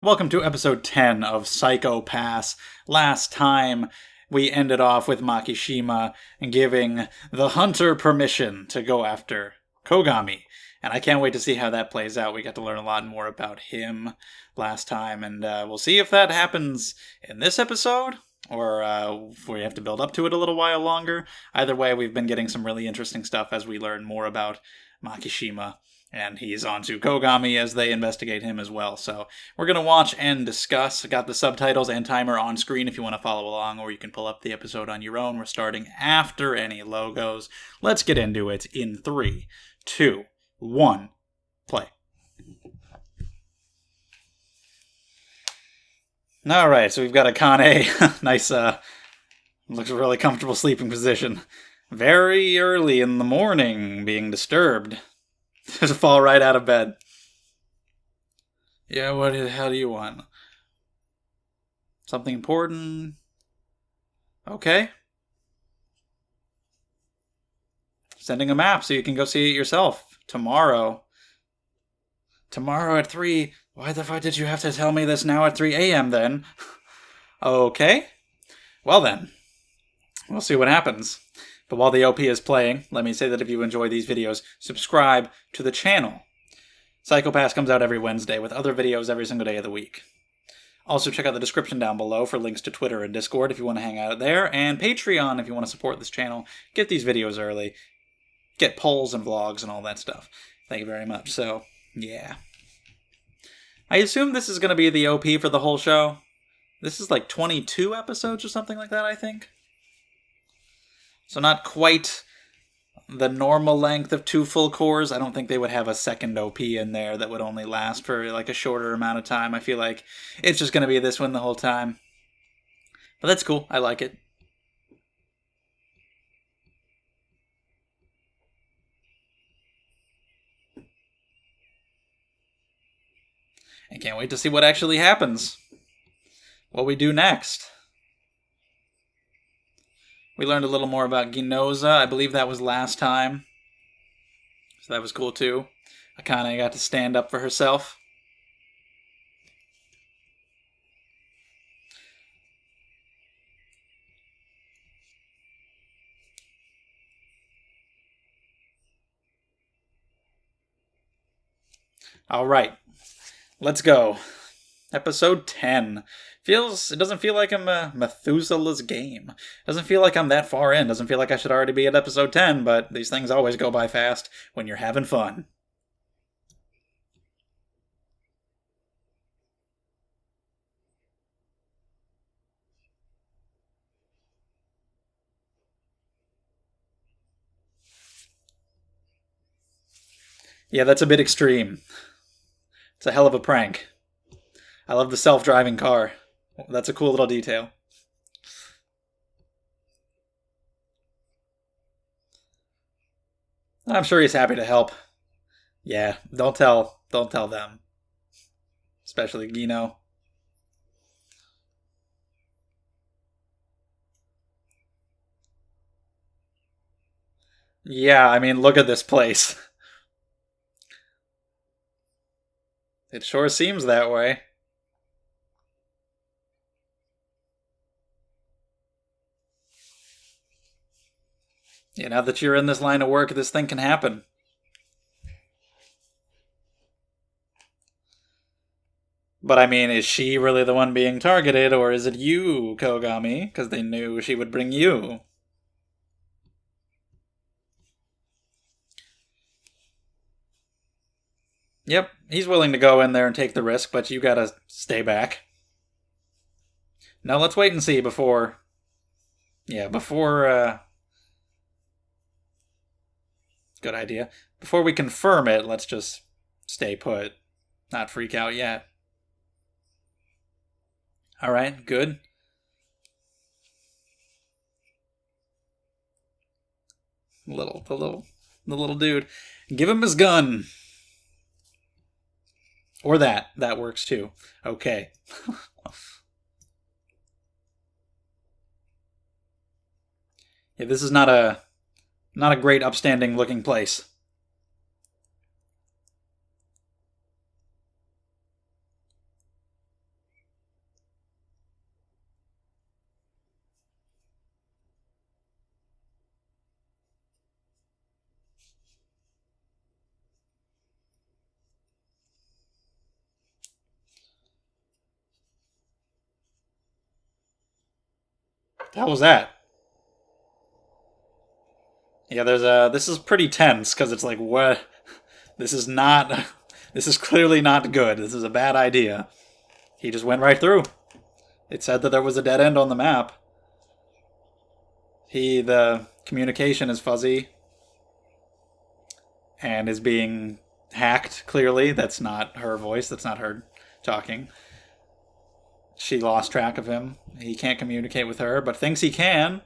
Welcome to episode 10 of Psycho Pass. Last time we ended off with Makishima giving the hunter permission to go after Kogami. And I can't wait to see how that plays out. We got to learn a lot more about him last time, and we'll see if that happens in this episode, or if we have to build up to it a little while longer. Either way, we've been getting some really interesting stuff as we learn more about Makishima. And he's on to Kogami as they investigate him as well. So we're going to watch and discuss. I got the subtitles and timer on screen if you want to follow along, or you can pull up the episode on your own. We're starting after any logos. Let's get into it in 3, 2, 1, play. Alright, so we've got Akane. Nice, looks a really comfortable sleeping position. Very early in the morning, being disturbed. Just fall right out of bed. Yeah, how do you want? Something important? Okay. Sending a map so you can go see it yourself. Tomorrow. Tomorrow at 3. Why the fuck did you have to tell me this now at 3 a.m. then? Okay. Well then. We'll see what happens. But while the OP is playing, let me say that if you enjoy these videos, subscribe to the channel. Psycho Pass comes out every Wednesday with other videos every single day of the week. Also, check out the description down below for links to Twitter and Discord if you want to hang out there, and Patreon if you want to support this channel, get these videos early, get polls and vlogs and all that stuff. Thank you very much. So, yeah. I assume this is going to be the OP for the whole show. This is like 22 episodes or something like that, I think. So not quite the normal length of 2 full cores. I don't think they would have a second OP in there that would only last for like a shorter amount of time. I feel like it's just going to be this one the whole time. But that's cool. I like it. I can't wait to see what actually happens. What we do next. We learned a little more about Ginoza. I believe that was last time. So that was cool too. Akane got to stand up for herself. Alright. Let's go. Episode 10. It doesn't feel like I'm Methuselah's game. Doesn't feel like I'm that far in. Doesn't feel like I should already be at episode 10, but these things always go by fast when you're having fun. Yeah, that's a bit extreme. It's a hell of a prank. I love the self-driving car. That's a cool little detail. I'm sure he's happy to help. Yeah, don't tell them. Especially Gino. Yeah, I mean, look at this place. It sure seems that way. Yeah, now that you're in this line of work, this thing can happen. But I mean, is she really the one being targeted, or is it you, Kogami? Because they knew she would bring you. Yep, he's willing to go in there and take the risk, but you gotta stay back. Now let's wait and see before... Yeah, before, Good idea. Before we confirm it, let's just stay put. Not freak out yet. Alright, good. The little dude. Give him his gun. Or that. That works too. Okay. Yeah, this is not a great upstanding looking place. The hell was that? Yeah, this is pretty tense, because it's like, what? This is not... This is clearly not good. This is a bad idea. He just went right through. It said that there was a dead end on the map. The communication is fuzzy. And is being hacked, clearly. That's not her voice. That's not her talking. She lost track of him. He can't communicate with her, but thinks he can.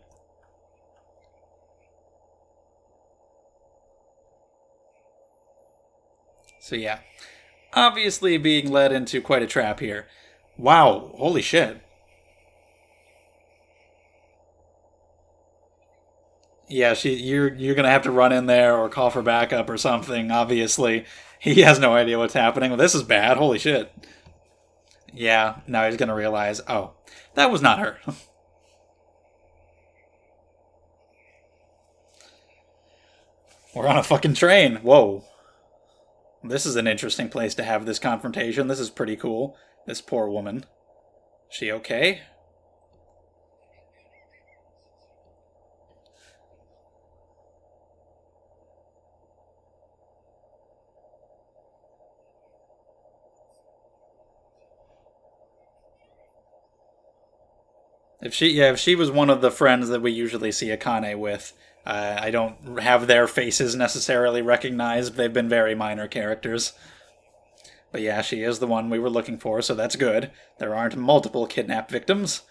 So yeah. Obviously being led into quite a trap here. Wow, holy shit. Yeah, you're gonna have to run in there or call for backup or something, obviously. He has no idea what's happening. Well, this is bad, holy shit. Yeah, now he's gonna realize, oh, that was not her. We're on a fucking train. Whoa. This is an interesting place to have this confrontation. This is pretty cool. This poor woman. She okay? If she was one of the friends that we usually see Akane with, I don't have their faces necessarily recognized. They've been very minor characters. But yeah, she is the one we were looking for, so that's good. There aren't multiple kidnapped victims.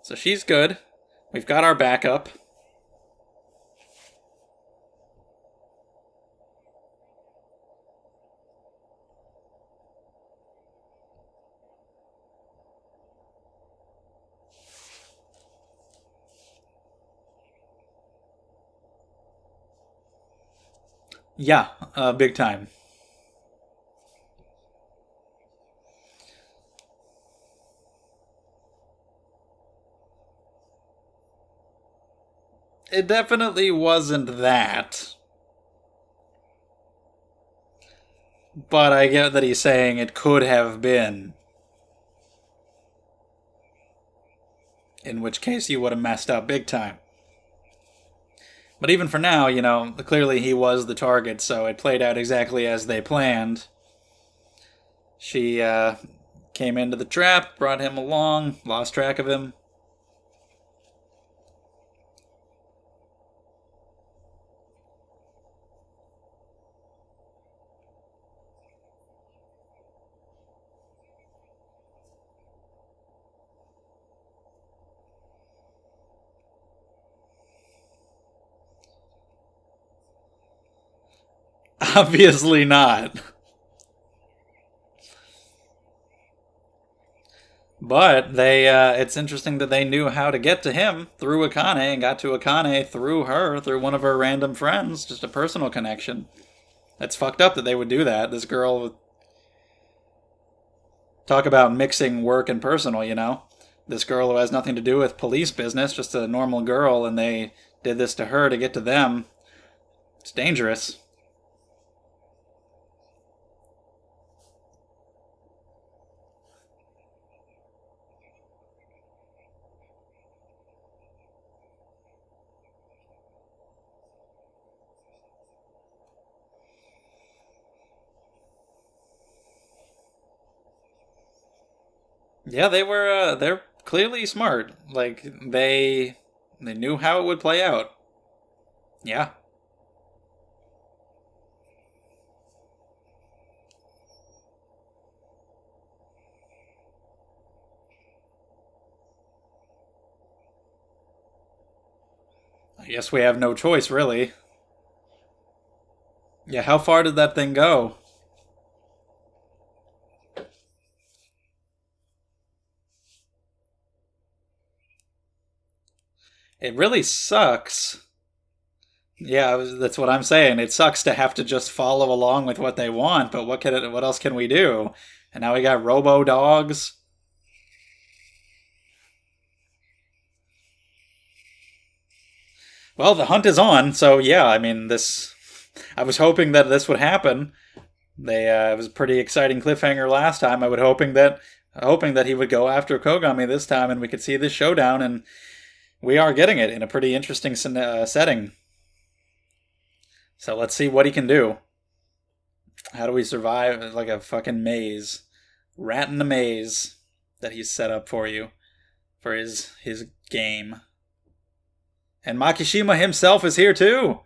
So she's good. We've got our backup. Yeah, big time. It definitely wasn't that. But I get that he's saying it could have been. In which case you would have messed up big time. But even for now, clearly he was the target, so it played out exactly as they planned. She came into the trap, brought him along, lost track of him. Obviously not. But it's interesting that they knew how to get to him through Akane and got to Akane through her, through one of her random friends, just a personal connection. It's fucked up that they would do that. This girl, talk about mixing work and personal. This girl who has nothing to do with police business, just a normal girl, and they did this to her to get to them. It's dangerous. Yeah, they're clearly smart. Like they knew how it would play out. Yeah. I guess we have no choice, really. Yeah, how far did that thing go? It really sucks. Yeah, that's what I'm saying. It sucks to have to just follow along with what they want, but what else can we do? And now we got robo dogs. Well, the hunt is on, so yeah, I mean, this I was hoping that this would happen, It was a pretty exciting cliffhanger last time. I was hoping that he would go after Kogami this time, and we could see this showdown, and we are getting it in a pretty interesting setting. So let's see what he can do. How do we survive like a fucking maze? Rat in a maze that he's set up for you. For his game. And Makishima himself is here too!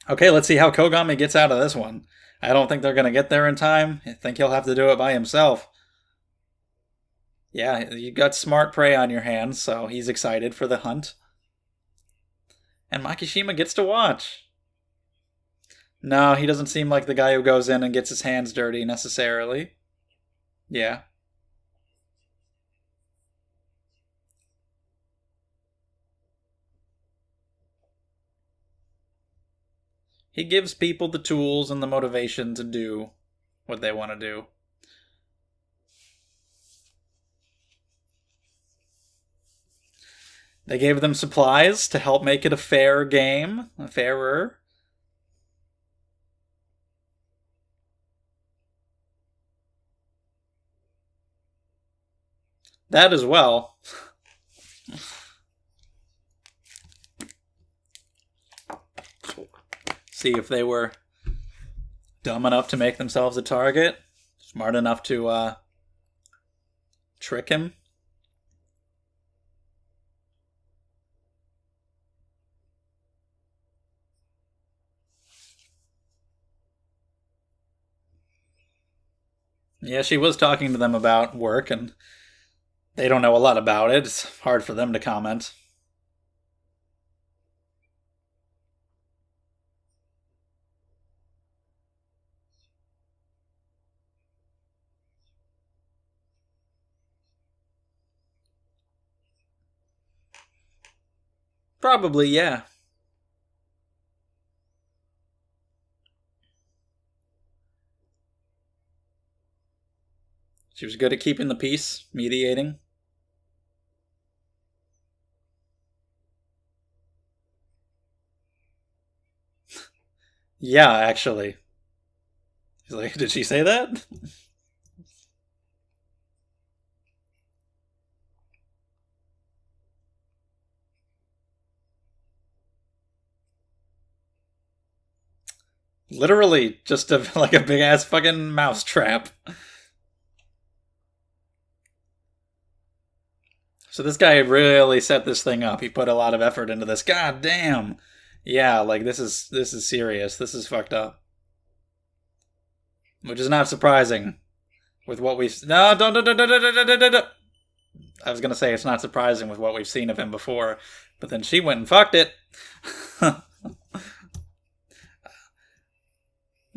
Okay, let's see how Kogami gets out of this one. I don't think they're going to get there in time. I think he'll have to do it by himself. Yeah, you got smart prey on your hands, so he's excited for the hunt. And Makishima gets to watch. No, he doesn't seem like the guy who goes in and gets his hands dirty necessarily. Yeah. He gives people the tools and the motivation to do what they want to do. They gave them supplies to help make it a fair game, a fairer. That as well. See if they were dumb enough to make themselves a target, smart enough to trick him. Yeah, she was talking to them about work, and they don't know a lot about it. It's hard for them to comment. Probably, yeah. She was good at keeping the peace, mediating. Yeah, actually. He's like, did she say that? Literally, just like a big ass fucking mouse trap. So this guy really set this thing up. He put a lot of effort into this. God damn. Yeah, like this is serious. This is fucked up. Which is not surprising with what we've no don't. I was gonna say it's not surprising with what we've seen of him before, but then she went and fucked it.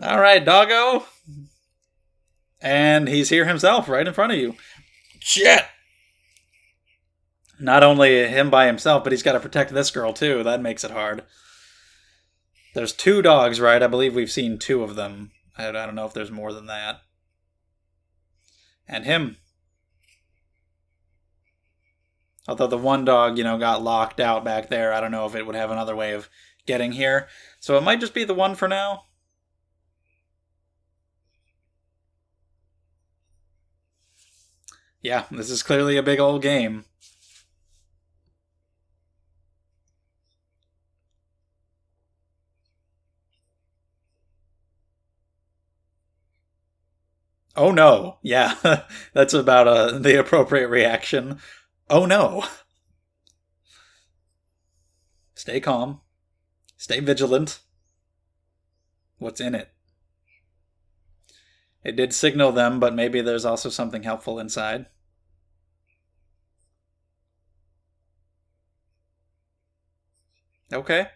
All right, doggo. And he's here himself, right in front of you. Shit! Not only him by himself, but he's got to protect this girl, too. That makes it hard. There's 2 dogs, right? I believe we've seen 2 of them. I don't know if there's more than that. And him. Although the one dog, got locked out back there. I don't know if it would have another way of getting here. So it might just be the one for now. Yeah, this is clearly a big old game. Oh no. Yeah, that's about the appropriate reaction. Oh no. Stay calm. Stay vigilant. What's in it? It did signal them, but maybe there's also something helpful inside. Okay.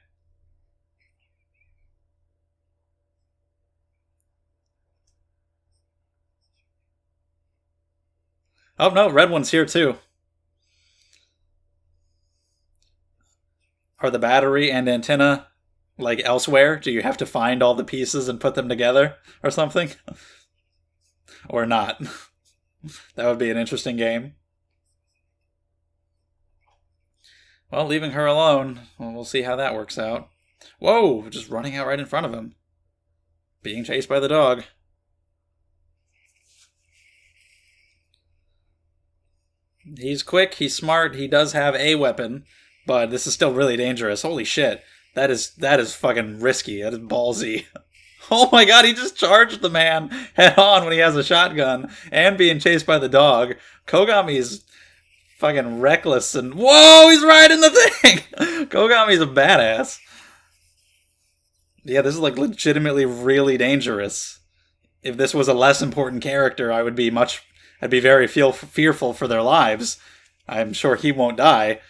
Oh no, red one's here too. Are the battery and antenna like elsewhere? Do you have to find all the pieces and put them together or something? Or not? That would be an interesting game. Well, leaving her alone. Well, we'll see how that works out. Whoa, just running out right in front of him. Being chased by the dog. He's quick, he's smart, he does have a weapon, but this is still really dangerous. Holy shit. That is fucking risky. That is ballsy. Oh my god, he just charged the man head on when he has a shotgun and being chased by the dog. Kogami's fucking reckless and... Whoa, he's riding the thing! Kogami's a badass. Yeah, this is like legitimately really dangerous. If this was a less important character, I'd be very fearful for their lives. I'm sure he won't die.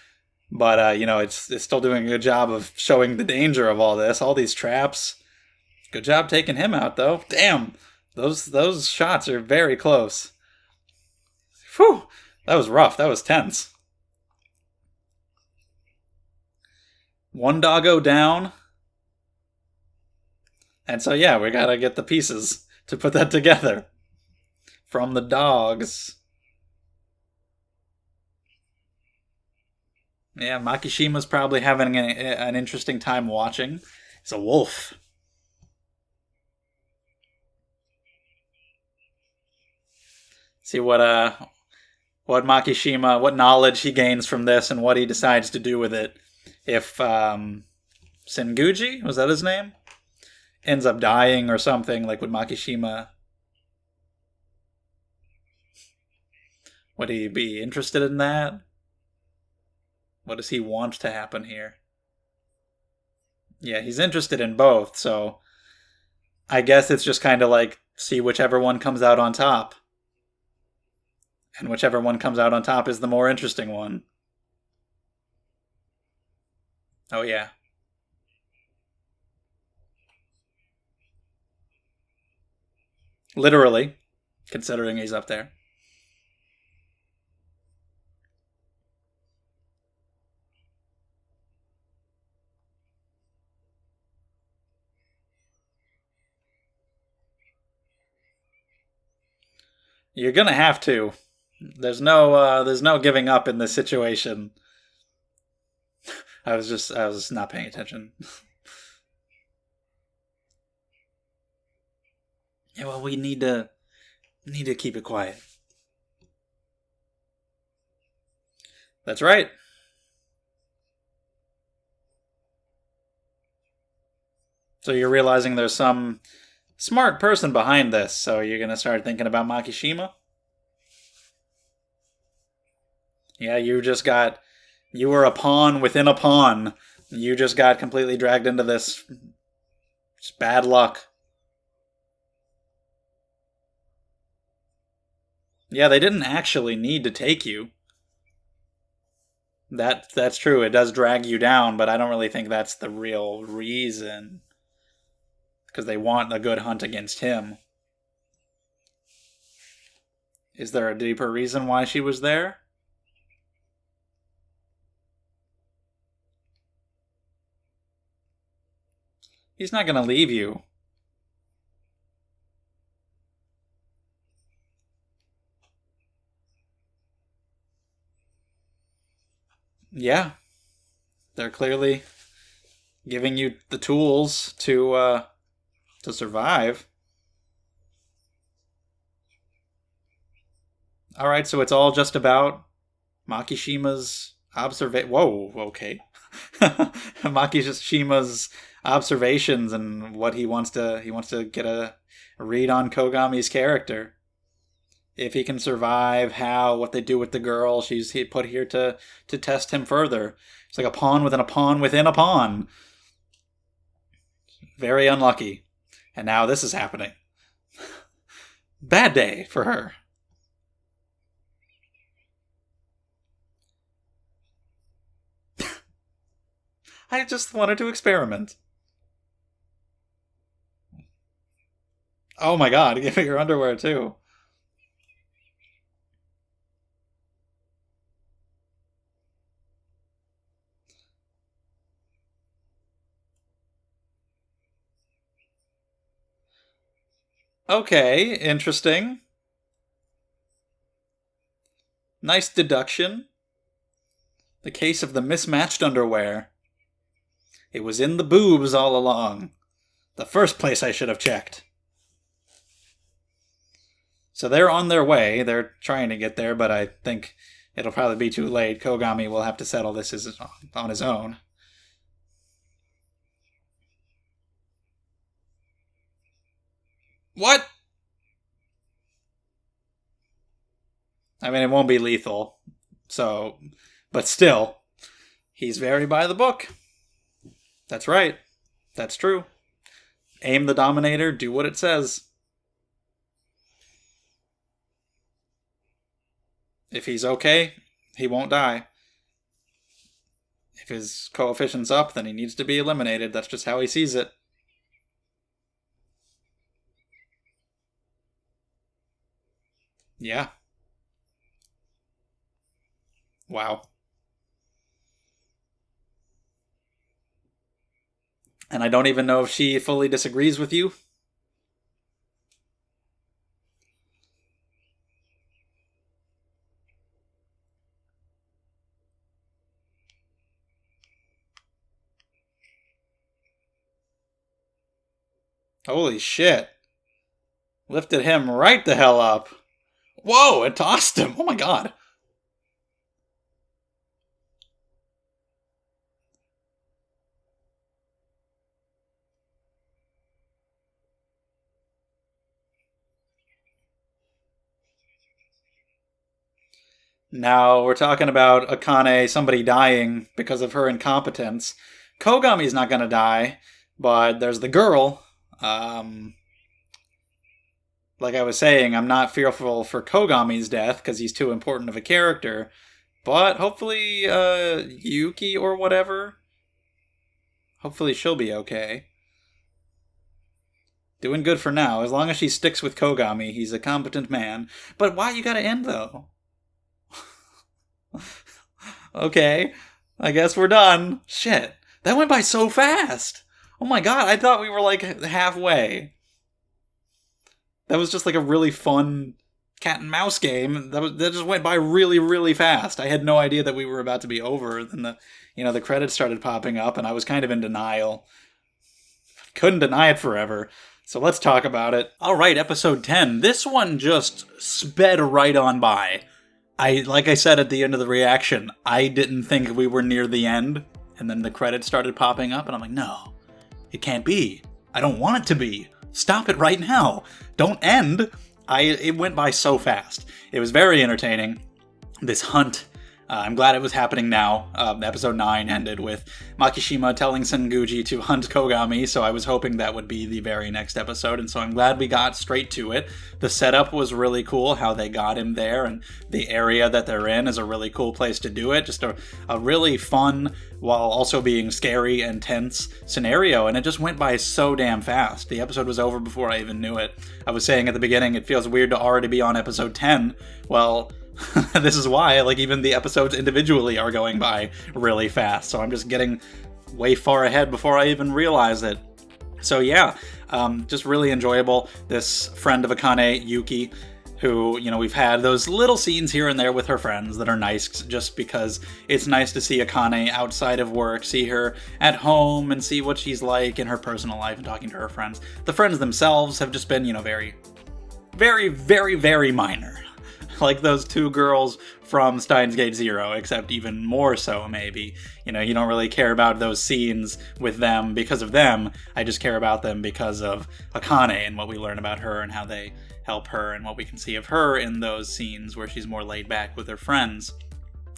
But, it's still doing a good job of showing the danger of all this. All these traps. Good job taking him out, though. Damn. Those shots are very close. Whew. That was rough. That was tense. One doggo down. And so, yeah, we gotta get the pieces to put that together. From the dogs. Yeah, Makishima's probably having an interesting time watching. He's a wolf. See what Makishima, what knowledge he gains from this and what he decides to do with it. If Senguji, was that his name? Ends up dying or something, like would Makishima... Would he be interested in that? What does he want to happen here? Yeah, he's interested in both, so... I guess it's just kind of like, see whichever one comes out on top. And whichever one comes out on top is the more interesting one. Oh, yeah. Literally, considering he's up there. You're gonna have to. There's no giving up in this situation. I was not paying attention. Yeah, well, we need to keep it quiet. That's right. So you're realizing there's some smart person behind this, so you're gonna start thinking about Makishima? Yeah, you were a pawn within a pawn. You just got completely dragged into this. It's bad luck. Yeah, they didn't actually need to take you. That's true. It does drag you down, but I don't really think that's the real reason. Because they want a good hunt against him. Is there a deeper reason why she was there? He's not going to leave you. Yeah. They're clearly giving you the tools to survive. Alright, so it's all just about Makishima's observation. Whoa, okay. Makishima's observations and what he wants to get a read on Kogami's character. If he can survive, what they do with the girl, she's put here to test him further. It's like a pawn within a pawn within a pawn. Very unlucky. And now this is happening. Bad day for her. I just wanted to experiment. Oh my god, give me your underwear too. Okay, interesting. Nice deduction. The case of the mismatched underwear. It was in the boobs all along. The first place I should have checked. So they're on their way. They're trying to get there, but I think it'll probably be too late. Kogami will have to settle this on his own. What? I mean, it won't be lethal. So, but still, he's very by the book. That's right. That's true. Aim the Dominator, do what it says. If he's okay, he won't die. If his coefficient's up, then he needs to be eliminated. That's just how he sees it. Yeah. Wow. And I don't even know if she fully disagrees with you. Holy shit. Lifted him right the hell up. Whoa, it tossed him. Oh my god. Now we're talking about Akane, somebody dying because of her incompetence. Kogami's not gonna die, but there's the girl. Like I was saying, I'm not fearful for Kogami's death because he's too important of a character. But hopefully, Yuki or whatever, hopefully she'll be okay. Doing good for now. As long as she sticks with Kogami, he's a competent man. But why you gotta end, though? Okay, I guess we're done. Shit, that went by so fast. Oh my god, I thought we were like halfway. That was just like a really fun cat and mouse game. That just went by really, really fast. I had no idea that we were about to be over. Then the credits started popping up, and I was kind of in denial. Couldn't deny it forever. So let's talk about it. All right, episode 10. This one just sped right on by. Like I said at the end of the reaction, I didn't think we were near the end, and then the credits started popping up, and I'm like, no, it can't be. I don't want it to be. Stop it right now. Don't end. It went by so fast. It was very entertaining. This hunt, I'm glad it was happening now. Episode 9 ended with Makishima telling Senguji to hunt Kogami, so I was hoping that would be the very next episode, and so I'm glad we got straight to it. The setup was really cool, how they got him there, and the area that they're in is a really cool place to do it. Just a really fun, while also being scary and tense scenario, and it just went by so damn fast. The episode was over before I even knew it. I was saying at the beginning, it feels weird to already be on episode 10. Well, this is why, like, even the episodes individually are going by really fast, so I'm just getting way far ahead before I even realize it. So yeah, just really enjoyable. This friend of Akane, Yuki, who, we've had those little scenes here and there with her friends that are nice, just because it's nice to see Akane outside of work, see her at home, and see what she's like in her personal life and talking to her friends. The friends themselves have just been, very, very, very, very minor. Like those two girls from Steins Gate Zero, except even more so, maybe. You don't really care about those scenes with them because of them. I just care about them because of Akane and what we learn about her and how they help her and what we can see of her in those scenes where she's more laid back with her friends.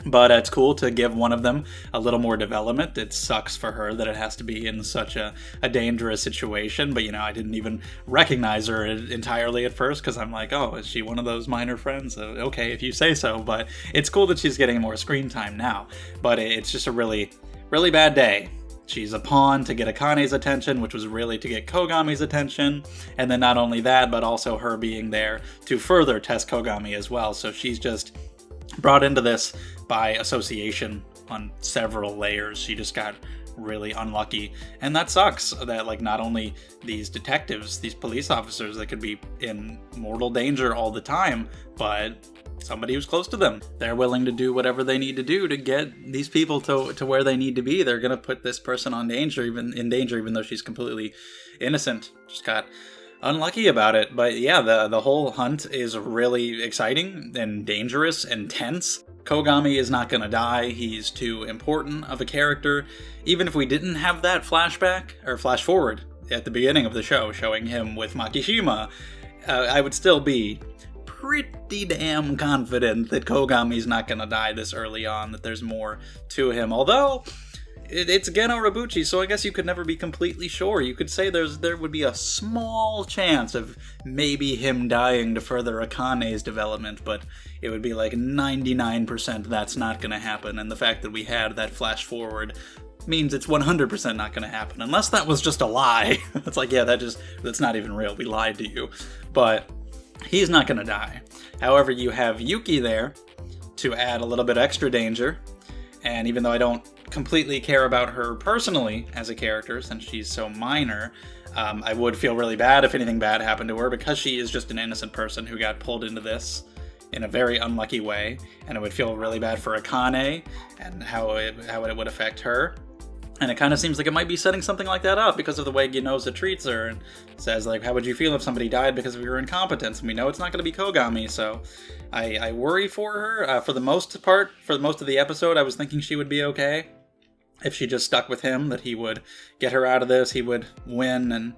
But it's cool to give one of them a little more development. It sucks for her that it has to be in such a dangerous situation. But, I didn't even recognize her entirely at first because I'm like, oh, is she one of those minor friends? Okay, if you say so. But it's cool that she's getting more screen time now. But it's just a really, really bad day. She's a pawn to get Akane's attention, which was really to get Kogami's attention. And then not only that, but also her being there to further test Kogami as well. So she's just brought into this by association on several layers. She just got really unlucky, and that sucks that not only these detectives, these police officers that could be in mortal danger all the time, but somebody who's close to them. They're willing to do whatever they need to do to get these people to where they need to be. They're going to put this person in danger, even though she's completely innocent. Just got unlucky about it. But yeah, the whole hunt is really exciting and dangerous and tense. Kogami is not going to die. He's too important of a character. Even if we didn't have that flashback, or flash forward at the beginning of the show, showing him with Makishima, I would still be pretty damn confident that Kogami's not going to die this early on, that there's more to him. Although, it's Geno Rabuchi, so I guess you could never be completely sure. You could say there would be a small chance of maybe him dying to further Akane's development, but it would be like 99% that's not going to happen, and the fact that we had that flash forward means it's 100% not going to happen, unless that was just a lie. It's like, yeah, that's not even real, we lied to you. But he's not going to die. However, you have Yuki there to add a little bit extra danger, and even though I don't completely care about her personally as a character, since she's so minor, I would feel really bad if anything bad happened to her, because she is just an innocent person who got pulled into this in a very unlucky way, and it would feel really bad for Akane and how it would affect her. And it kind of seems like it might be setting something like that up because of the way Genoza treats her and says, like, how would you feel if somebody died because of your incompetence? And we know it's not going to be Kogami, so I worry for her. For the most part, for most of the episode, I was thinking she would be okay. If she just stuck with him, that he would get her out of this, he would win, and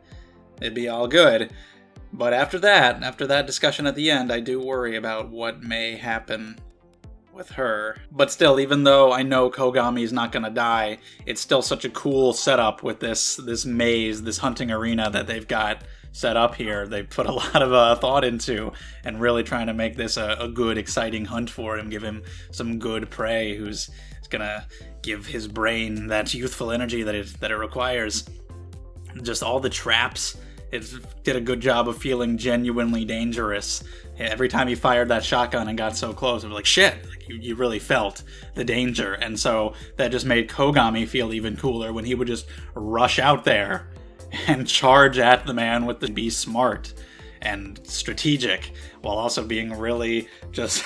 it'd be all good. But after that discussion at the end, I do worry about what may happen with her. But still, even though I know Kogami's not gonna die, it's still such a cool setup with this maze, this hunting arena that they've got set up here. They put a lot of thought into, and really trying to make this a good, exciting hunt for him, give him some good prey who's gonna give his brain that youthful energy that it requires. Just all the traps, it did a good job of feeling genuinely dangerous. Every time he fired that shotgun and got so close, it was like, shit, like you really felt the danger. And so that just made Kogami feel even cooler when he would just rush out there and charge at the man with the be smart and strategic, while also being really just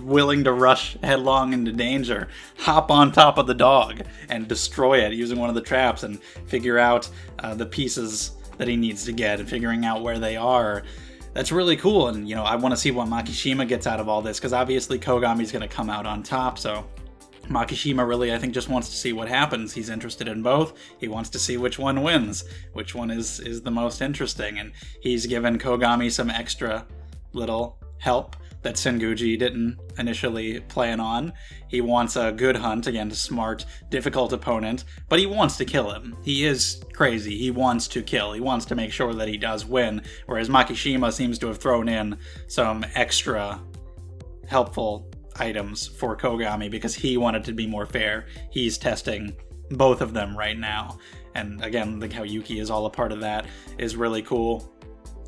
willing to rush headlong into danger, hop on top of the dog and destroy it using one of the traps, and figure out the pieces that he needs to get, and figuring out where they are. That's really cool, and I want to see what Makishima gets out of all this, because obviously Kogami's going to come out on top, so Makishima really, I think, just wants to see what happens. He's interested in both. He wants to see which one wins, which one is the most interesting, and he's given Kogami some extra little help that Senguji didn't initially plan on. He wants a good hunt against a smart, difficult opponent, but he wants to kill him. He is crazy. He wants to kill. He wants to make sure that he does win, whereas Makishima seems to have thrown in some extra helpful items for Kogami because he wanted to be more fair. He's testing both of them right now. And again, like how Yuki is all a part of that is really cool.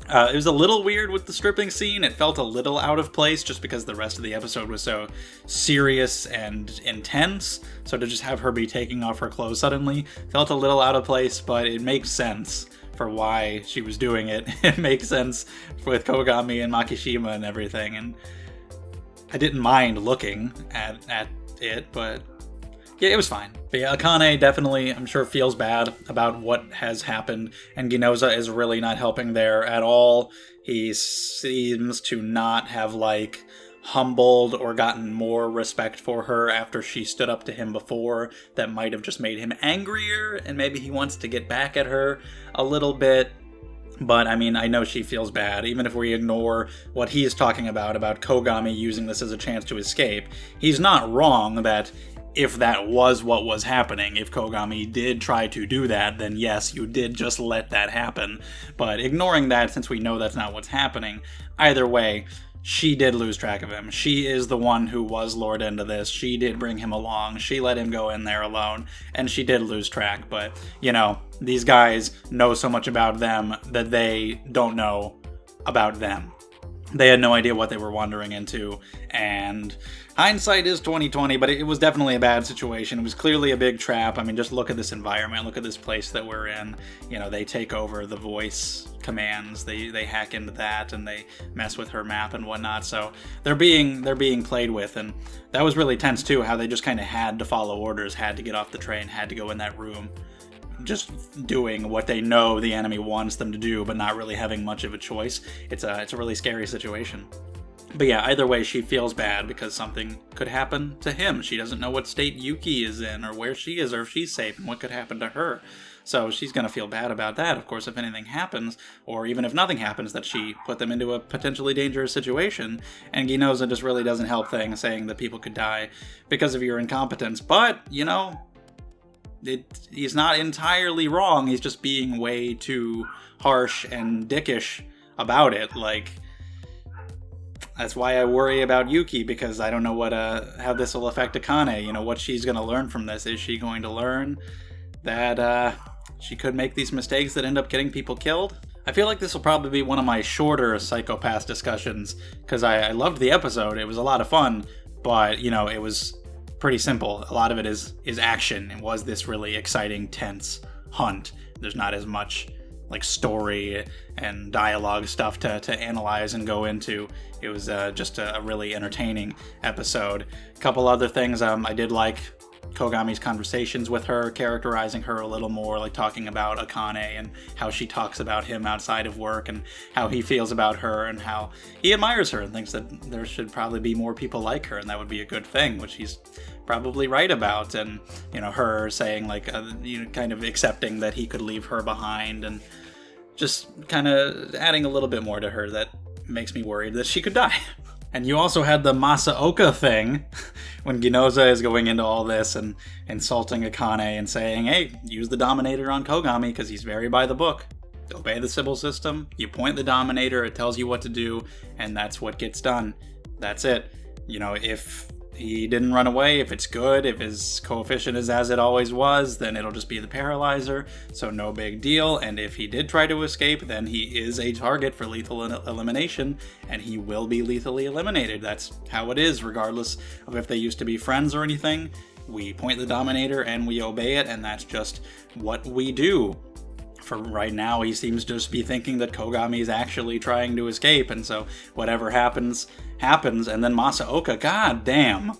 It was a little weird with the stripping scene. It felt a little out of place just because the rest of the episode was so serious and intense. So to just have her be taking off her clothes suddenly felt a little out of place, but it makes sense for why she was doing it. It makes sense with Kogami and Makishima and everything. And I didn't mind looking at it, but yeah, it was fine. But yeah, Akane definitely, I'm sure, feels bad about what has happened, and Genoza is really not helping there at all. He seems to not have, humbled or gotten more respect for her after she stood up to him before. That might have just made him angrier, and maybe he wants to get back at her a little bit. But, I mean, I know she feels bad. Even if we ignore what he's talking about Kogami using this as a chance to escape, he's not wrong that if that was what was happening, if Kogami did try to do that, then yes, you did just let that happen. But ignoring that, since we know that's not what's happening, either way, she did lose track of him. She is the one who was lured into this. She did bring him along. She let him go in there alone, and she did lose track. But, these guys know so much about them that they don't know about them. They had no idea what they were wandering into, and hindsight is 2020, but it was definitely a bad situation. It was clearly a big trap. I mean, just look at this environment, look at this place that we're in. You know, they take over the voice commands, they hack into that, and they mess with her map and whatnot. So they're being played with, and that was really tense too. How they just kind of had to follow orders, had to get off the train, had to go in that room, just doing what they know the enemy wants them to do, but not really having much of a choice. It's a really scary situation. But yeah, either way, she feels bad because something could happen to him. She doesn't know what state Yuki is in, or where she is, or if she's safe, and what could happen to her. So she's going to feel bad about that, of course, if anything happens, or even if nothing happens, that she put them into a potentially dangerous situation. And Ginoza just really doesn't help things, saying that people could die because of your incompetence. But, you know, he's not entirely wrong. He's just being way too harsh and dickish about it. Like, that's why I worry about Yuki, because I don't know what how this will affect Akane. You know, what she's going to learn from this. Is she going to learn that she could make these mistakes that end up getting people killed? I feel like this will probably be one of my shorter Psycho-Pass discussions, because I loved the episode. It was a lot of fun, but, you know, it was pretty simple. A lot of it is action. It was this really exciting, tense hunt. There's not as much like story and dialogue stuff to analyze and go into. It was just a really entertaining episode. A couple other things I did like. Kogami's conversations with her, characterizing her a little more, like talking about Akane and how she talks about him outside of work, and how he feels about her, and how he admires her and thinks that there should probably be more people like her, and that would be a good thing, which he's probably right about. And, you know, her saying, like, you know, kind of accepting that he could leave her behind, and just kind of adding a little bit more to her that makes me worried that she could die. And you also had the Masaoka thing, when Ginoza is going into all this and insulting Akane and saying, hey, use the Dominator on Kogami because he's very by the book. Obey the Sybil system, you point the Dominator, it tells you what to do, and that's what gets done. That's it. You know, if he didn't run away, if it's good, if his coefficient is as it always was, then it'll just be the paralyzer, so no big deal. And if he did try to escape, then he is a target for lethal elimination, and he will be lethally eliminated. That's how it is, regardless of if they used to be friends or anything. We point the Dominator and we obey it, and that's just what we do. For right now, he seems to just be thinking that Kogami is actually trying to escape, and so whatever happens, happens. And then Masaoka, god damn,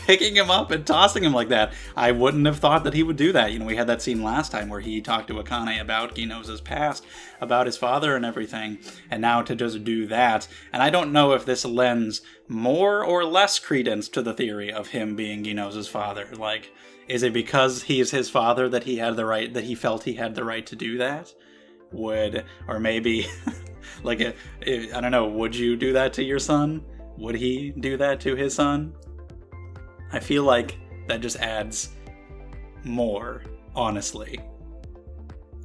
picking him up and tossing him like that. I wouldn't have thought that he would do that. You know, we had that scene last time where he talked to Akane about Ginoza's past, about his father and everything, and now to just do that. And I don't know if this lends more or less credence to the theory of him being Ginoza's father. Like, is it because he is his father that he had the right, that he felt he had the right to do that? Or maybe, like, I don't know, would you do that to your son? Would he do that to his son? I feel like that just adds more, honestly.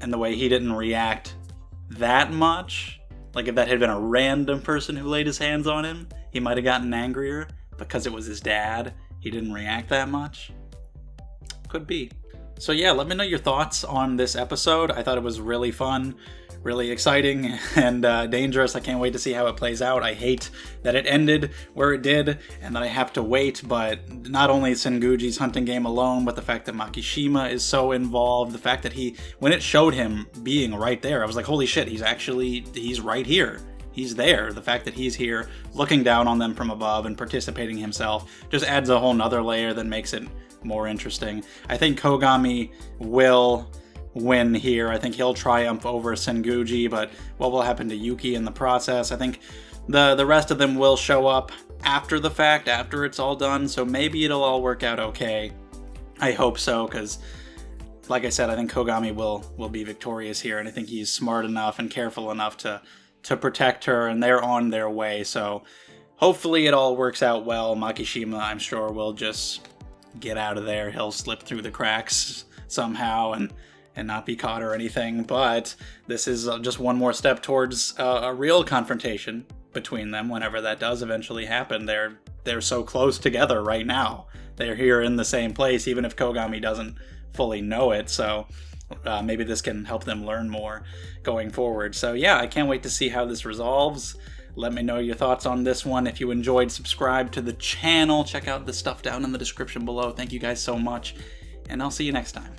And the way he didn't react that much, like if that had been a random person who laid his hands on him, he might have gotten angrier. Because it was his dad, he didn't react that much. Could be. So yeah, let me know your thoughts on this episode. I thought it was really fun, really exciting, and dangerous. I can't wait to see how it plays out. I hate that it ended where it did, and that I have to wait, but not only Senguji's hunting game alone, but the fact that Makishima is so involved, the fact that when it showed him being right there, I was like, holy shit, he's right here. He's there. The fact that he's here, looking down on them from above and participating himself, just adds a whole nother layer that makes it more interesting. I think Kogami will win here. I think he'll triumph over Senguji, but what will happen to Yuki in the process? I think the rest of them will show up after the fact, after it's all done, so maybe it'll all work out okay. I hope so, because like I said, I think Kogami will be victorious here, and I think he's smart enough and careful enough to protect her, and they're on their way, so hopefully it all works out well. Makishima, I'm sure, will just get out of there. He'll slip through the cracks somehow and not be caught or anything, but this is just one more step towards a real confrontation between them whenever that does eventually happen. They're so close together right now. They're here in the same place, even if Kogami doesn't fully know it, so maybe this can help them learn more going forward. So yeah, I can't wait to see how this resolves. Let me know your thoughts on this one. If you enjoyed, subscribe to the channel. Check out the stuff down in the description below. Thank you guys so much, and I'll see you next time.